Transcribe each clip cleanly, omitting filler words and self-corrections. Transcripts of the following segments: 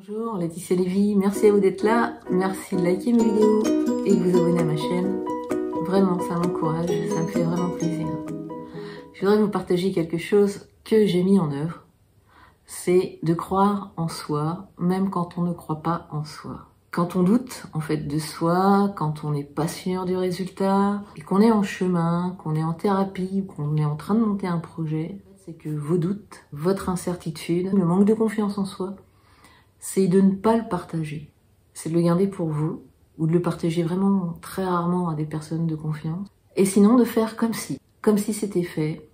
Bonjour, Laetitia Lévy, merci à vous d'être là, merci de liker mes vidéos et de vous abonner à ma chaîne. Vraiment, ça m'encourage, ça me fait vraiment plaisir. Je voudrais vous partager quelque chose que j'ai mis en œuvre, c'est de croire en soi, même quand on ne croit pas en soi. Quand on doute en fait de soi, quand on n'est pas sûr du résultat, et qu'on est en chemin, qu'on est en thérapie, qu'on est en train de monter un projet, c'est que vos doutes, votre incertitude, le manque de confiance en soi, c'est de ne pas le partager. C'est de le garder pour vous, ou de le partager vraiment très rarement à des personnes de confiance. Et sinon de faire comme si c'était fait,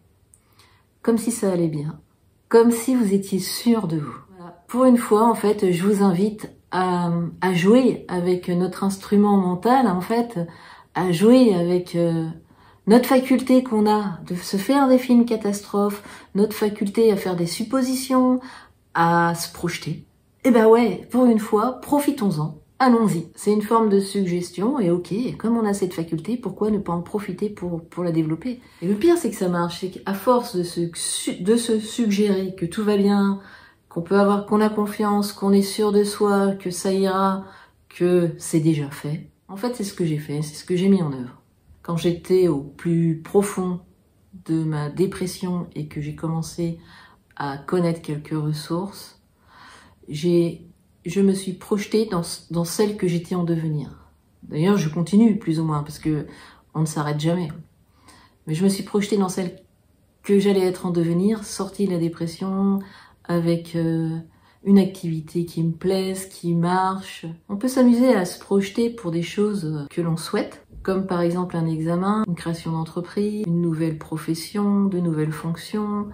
comme si ça allait bien, comme si vous étiez sûr de vous. Voilà. Pour une fois, en fait, je vous invite à jouer avec notre instrument mental, en fait, à jouer avec notre faculté qu'on a de se faire des films catastrophes, notre faculté à faire des suppositions, à se projeter. Eh ben ouais, pour une fois, profitons-en, allons-y. C'est une forme de suggestion et ok, comme on a cette faculté, pourquoi ne pas en profiter pour la développer? Et le pire, c'est que ça marche, c'est qu'à force de se suggérer que tout va bien, qu'on a confiance, qu'on est sûr de soi, que ça ira, que c'est déjà fait. En fait, c'est ce que j'ai fait, c'est ce que j'ai mis en œuvre. Quand j'étais au plus profond de ma dépression et que j'ai commencé à connaître quelques ressources, je me suis projetée dans celle que j'étais en devenir. D'ailleurs, je continue plus ou moins parce que on ne s'arrête jamais. Mais je me suis projetée dans celle que j'allais être en devenir, sortie de la dépression, avec une activité qui me plaise, qui marche. On peut s'amuser à se projeter pour des choses que l'on souhaite, comme par exemple un examen, une création d'entreprise, une nouvelle profession, de nouvelles fonctions,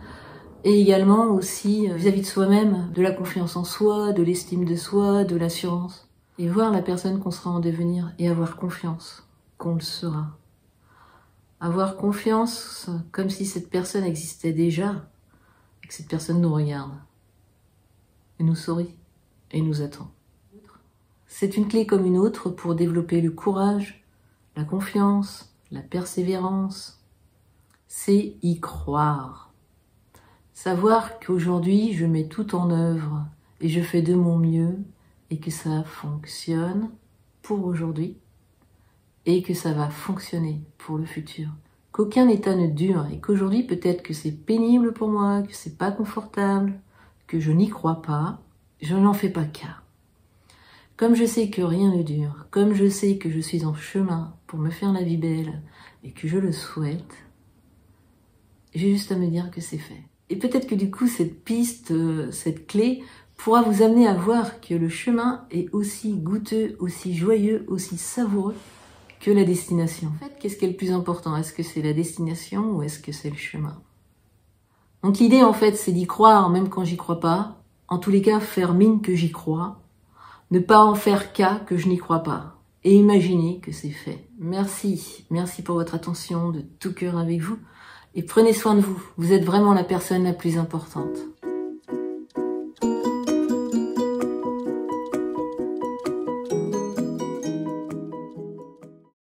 et également aussi vis-à-vis de soi-même, de la confiance en soi, de l'estime de soi, de l'assurance. Et voir la personne qu'on sera en devenir et avoir confiance qu'on le sera. Avoir confiance comme si cette personne existait déjà, et que cette personne nous regarde, et nous sourit, et nous attend. C'est une clé comme une autre pour développer le courage, la confiance, la persévérance. C'est y croire. Savoir qu'aujourd'hui, je mets tout en œuvre et je fais de mon mieux et que ça fonctionne pour aujourd'hui et que ça va fonctionner pour le futur. Qu'aucun état ne dure et qu'aujourd'hui, peut-être que c'est pénible pour moi, que c'est pas confortable, que je n'y crois pas, je n'en fais pas cas. Comme je sais que rien ne dure, comme je sais que je suis en chemin pour me faire la vie belle et que je le souhaite, j'ai juste à me dire que c'est fait. Et peut-être que du coup, cette piste, cette clé, pourra vous amener à voir que le chemin est aussi goûteux, aussi joyeux, aussi savoureux que la destination. En fait, qu'est-ce qui est le plus important? Est-ce que c'est la destination ou est-ce que c'est le chemin? Donc l'idée, en fait, c'est d'y croire, même quand j'y crois pas. En tous les cas, faire mine que j'y crois. Ne pas en faire cas que je n'y crois pas. Et imaginer que c'est fait. Merci. Merci pour votre attention de tout cœur avec vous. Et prenez soin de vous. Vous êtes vraiment la personne la plus importante.